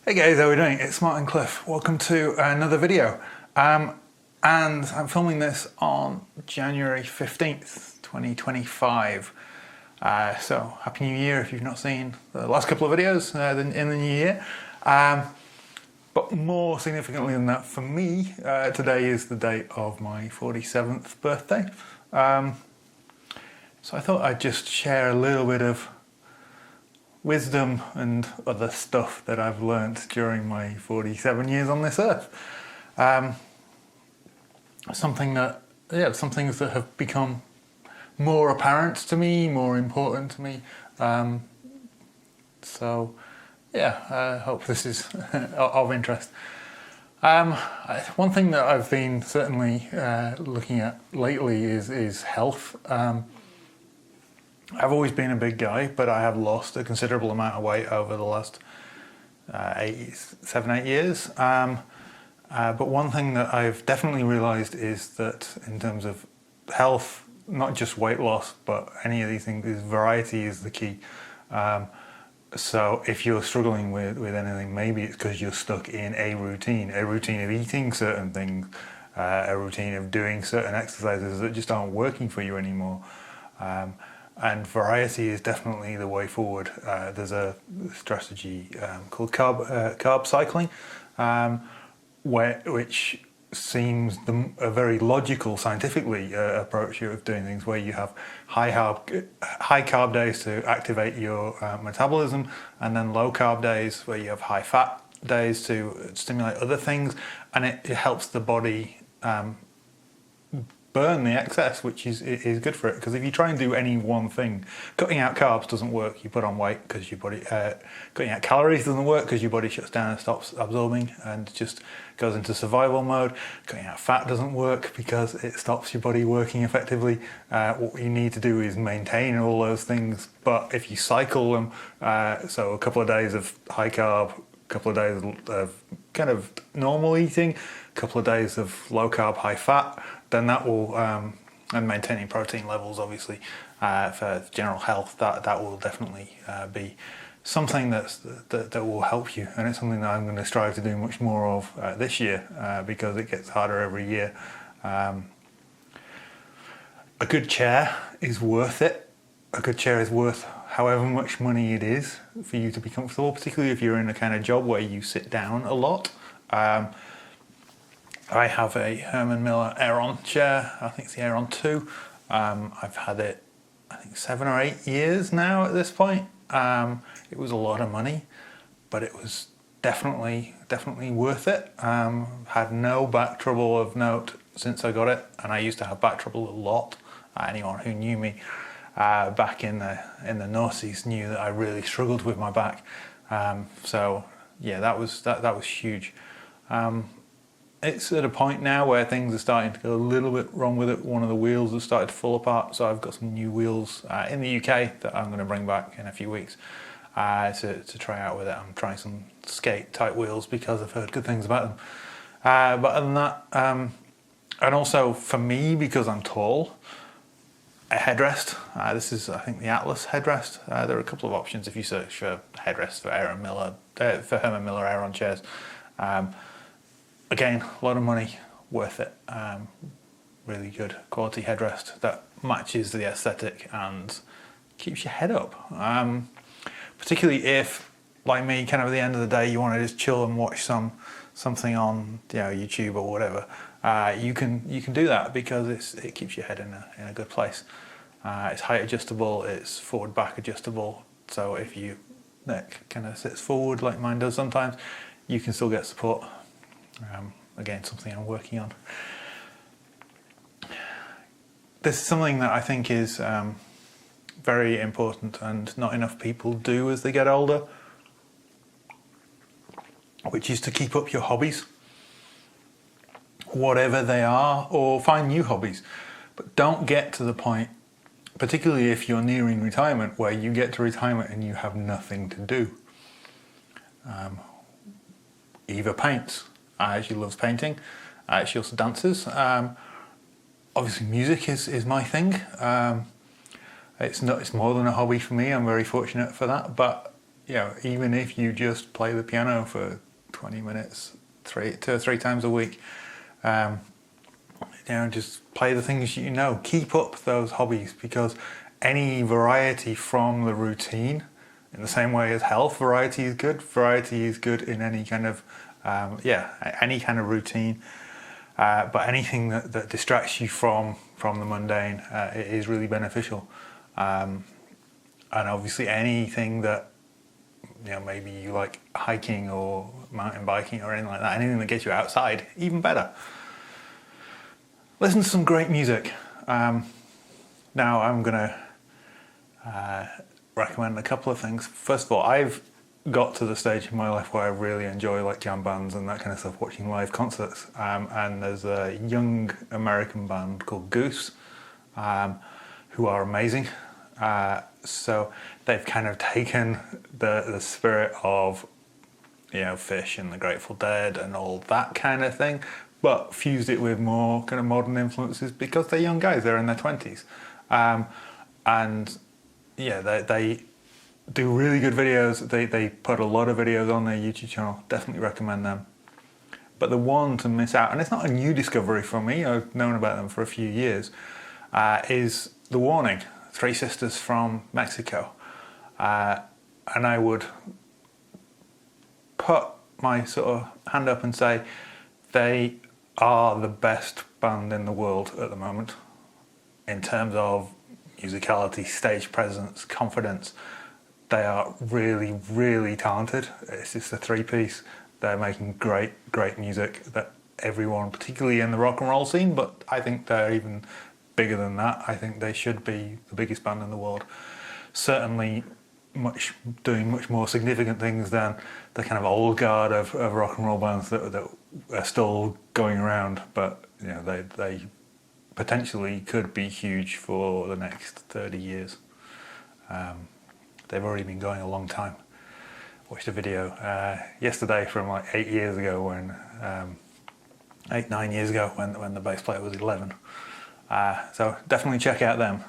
Hey guys, how are we doing? It's Martin Cliffe. Welcome to another video. And I'm filming this on January 15th, 2025. So Happy New Year if you've not seen the last couple of videos in the new year. But more significantly than that for me, today is the date of my 47th birthday. So I thought I'd just share a little bit of wisdom and other stuff that I've learnt during my 47 years on this earth. Some things that have become more apparent to me, more important to me. I hope this is of interest. One thing that I've been certainly looking at lately is health. I've always been a big guy, but I have lost a considerable amount of weight over the last 7-8 years. But one thing that I've definitely realised is that in terms of health, not just weight loss, but any of these things, is variety is the key. So if you're struggling with anything, maybe it's because you're stuck in a routine of eating certain things, a routine of doing certain exercises that just aren't working for you anymore. And variety is definitely the way forward. There's a strategy called carb cycling, which seems a very logical, scientifically approach of doing things, where you have high carb days to activate your metabolism, and then low carb days where you have high fat days to stimulate other things, and it helps the body burn the excess, which is good for it. Because if you try and do any one thing, cutting out carbs doesn't work. You put on weight because your body, cutting out calories doesn't work because your body shuts down and stops absorbing and just goes into survival mode. Cutting out fat doesn't work because it stops your body working effectively. What you need to do is maintain all those things. But if you cycle them, so a couple of days of high carb, a couple of days of kind of normal eating, a couple of days of low carb, high fat, then that will, and maintaining protein levels obviously for general health, that will definitely be something that will help you, and it's something that I'm going to strive to do much more of this year because it gets harder every year. A good chair is worth it. A good chair is worth however much money it is for you to be comfortable, particularly if you're in a kind of job where you sit down a lot. I have a Herman Miller Aeron chair. I think it's the Aeron 2. I've had it, I think, 7 or 8 years now at this point. It was a lot of money, but it was definitely worth it. Had no back trouble of note since I got it, and I used to have back trouble a lot. Anyone who knew me back in the noughties knew that I really struggled with my back. So yeah, that was huge. It's at a point now where things are starting to go a little bit wrong with it. One of the wheels has started to fall apart, so I've got some new wheels in the UK that I'm going to bring back in a few weeks to try out with it. I'm trying some skate type wheels because I've heard good things about them. But other than that, and also for me, because I'm tall, a headrest. This is, I think, the Atlas headrest. There are a couple of options if you search for headrests for Herman Miller Aeron chairs. Again, a lot of money, worth it. Really good quality headrest that matches the aesthetic and keeps your head up. Particularly if, like me, kind of at the end of the day, you want to just chill and watch something on YouTube or whatever. You can do that because it keeps your head in a good place. It's height adjustable, it's forward back adjustable. So if your neck kind of sits forward like mine does sometimes, you can still get support. Again, something I'm working on. This is something that I think is very important and not enough people do as they get older, which is to keep up your hobbies, whatever they are, or find new hobbies. But don't get to the point, particularly if you're nearing retirement, where you get to retirement and you have nothing to do. Eva paints. She loves painting. She also dances. Obviously, music is my thing. It's more than a hobby for me. I'm very fortunate for that. But even if you just play the piano for 20 minutes, 2 or 3 times a week, just play the things keep up those hobbies, because any variety from the routine, in the same way as health, variety is good in any kind of any kind of routine, but anything that distracts you from the mundane is really beneficial, and obviously anything that maybe you like hiking or mountain biking or anything like that, anything that gets you outside, even better. Listen to some great music. Now I'm going to recommend a couple of things. First of all, I've got to the stage in my life where I really enjoy like jam bands and that kind of stuff, watching live concerts. And there's a young American band called Goose, who are amazing. So they've kind of taken the spirit of Fish and the Grateful Dead and all that kind of thing, but fused it with more kind of modern influences, because they're young guys, they're in their 20s. They do really good videos. They put a lot of videos on their YouTube channel. Definitely recommend them. But the one to miss out, and it's not a new discovery for me, I've known about them for a few years, is The Warning, 3 sisters from Mexico. And I would put my sort of hand up and say they are the best band in the world at the moment in terms of musicality, stage presence, confidence. They are really, really talented. It's just a 3-piece. They're making great, great music that everyone, particularly in the rock and roll scene, but I think they're even bigger than that. I think they should be the biggest band in the world. Certainly doing much more significant things than the kind of old guard of rock and roll bands that are still going around, but they potentially could be huge for the next 30 years. They've already been going a long time. Watched a video yesterday from like 8 years ago, when 9 years ago, when the bass player was 11. So definitely check out them.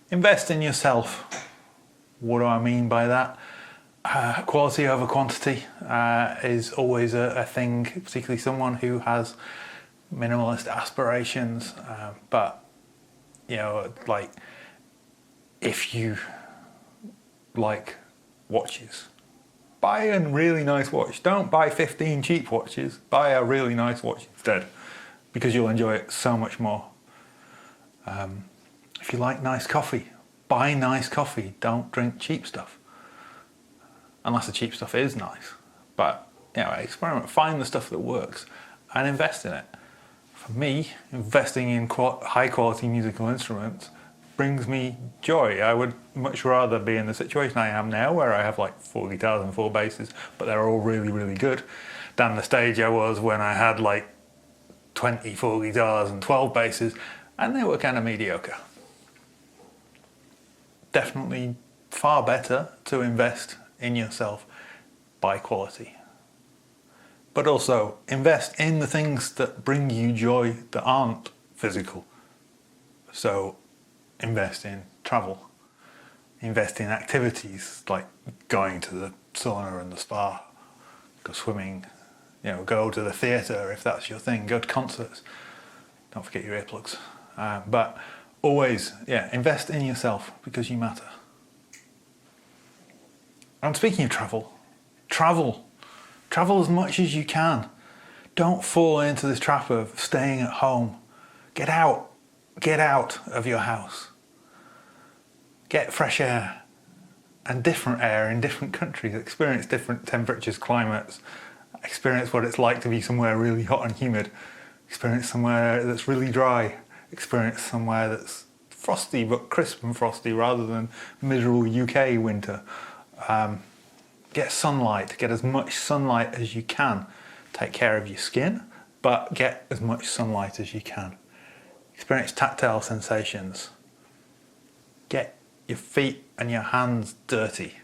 Invest in yourself. What do I mean by that? Quality over quantity is always a thing, particularly someone who has minimalist aspirations. But like, if you like watches, buy a really nice watch. Don't buy 15 cheap watches. Buy a really nice watch instead, because you'll enjoy it so much more. If you like nice coffee, buy nice coffee. Don't drink cheap stuff, unless the cheap stuff is nice. But experiment, find the stuff that works and invest in it. For me, investing in high quality musical instruments brings me joy. I would much rather be in the situation I am now, where I have like 4 guitars and 4 basses, but they're all really, really good, than the stage I was when I had like 24 guitars and 12 basses and they were kind of mediocre. Definitely far better to invest in yourself, buy quality. But also invest in the things that bring you joy that aren't physical. So invest in travel, invest in activities like going to the sauna and the spa, go swimming, go to the theatre if that's your thing, go to concerts. Don't forget your earplugs. But always, invest in yourself, because you matter. And speaking of travel as much as you can. Don't fall into this trap of staying at home. Get out of your house. Get fresh air and different air in different countries. Experience different temperatures, climates. Experience what it's like to be somewhere really hot and humid. Experience somewhere that's really dry. Experience somewhere that's frosty but crisp and frosty, rather than miserable UK winter. Get sunlight. Get as much sunlight as you can. Take care of your skin, but get as much sunlight as you can. Experience tactile sensations. Get your feet and your hands dirty.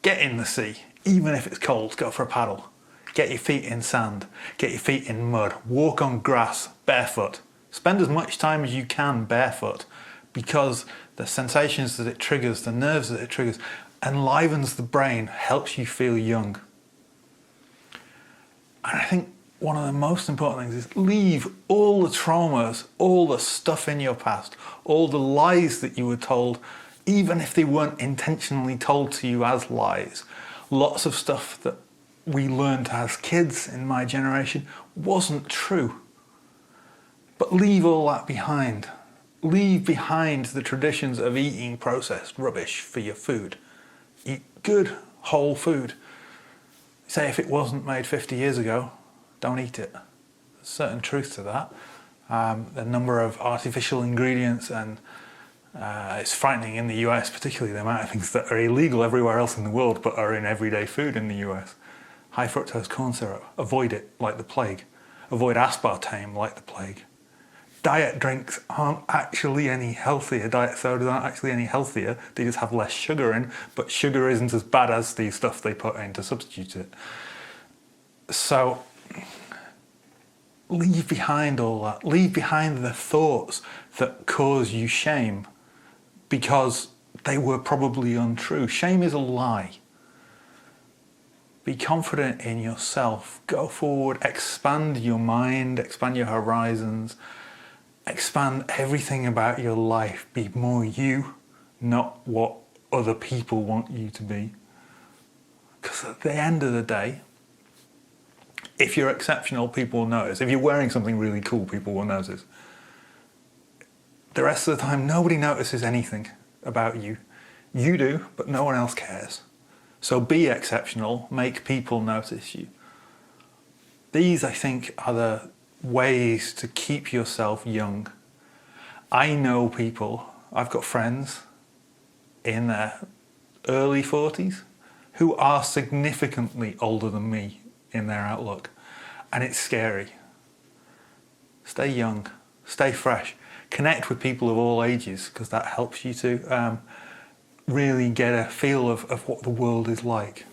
Get in the sea, even if it's cold, go for a paddle. Get your feet in sand, get your feet in mud, walk on grass barefoot. Spend as much time as you can barefoot, because the sensations that it triggers, the nerves that it triggers, enlivens the brain, helps you feel young. And I think one of the most important things is leave all the traumas, all the stuff in your past, all the lies that you were told, even if they weren't intentionally told to you as lies. Lots of stuff that we learned as kids in my generation wasn't true. But leave all that behind. Leave behind the traditions of eating processed rubbish for your food. Eat good, whole food. Say if it wasn't made 50 years ago, don't eat it. There's a certain truth to that. The number of artificial ingredients, and it's frightening in the US, particularly the amount of things that are illegal everywhere else in the world but are in everyday food in the US. High fructose corn syrup, avoid it like the plague. Avoid aspartame like the plague. Diet drinks aren't actually any healthier. Diet sodas aren't actually any healthier. They just have less sugar in, but sugar isn't as bad as the stuff they put in to substitute it. So leave behind all that. Leave behind the thoughts that cause you shame because they were probably untrue. Shame is a lie. Be confident in yourself. Go forward, expand your mind, expand your horizons, expand everything about your life. Be more you, not what other people want you to be. Because at the end of the day, if you're exceptional, people will notice. If you're wearing something really cool, people will notice. The rest of the time, nobody notices anything about you. You do, but no one else cares. So be exceptional, make people notice you. These, I think, are the ways to keep yourself young. I know people, I've got friends in their early 40s who are significantly older than me in their outlook, and it's scary. Stay young, stay fresh, connect with people of all ages, because that helps you to really get a feel of what the world is like.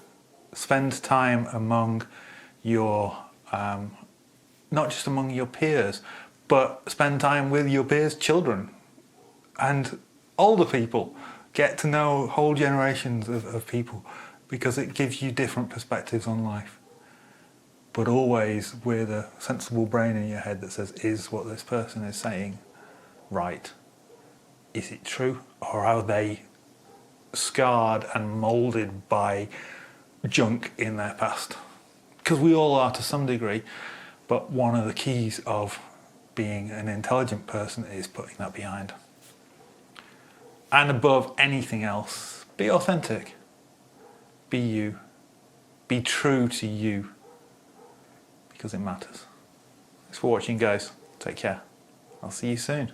Spend time among your, not just among your peers, but spend time with your peers' children and older people. Get to know whole generations of people, because it gives you different perspectives on life. But always with a sensible brain in your head that says, is what this person is saying right? Is it true? Or are they scarred and moulded by junk in their past? Because we all are to some degree, but one of the keys of being an intelligent person is putting that behind. And above anything else, be authentic. Be you. Be true to you. Because it matters. Thanks for watching, guys. Take care. I'll see you soon.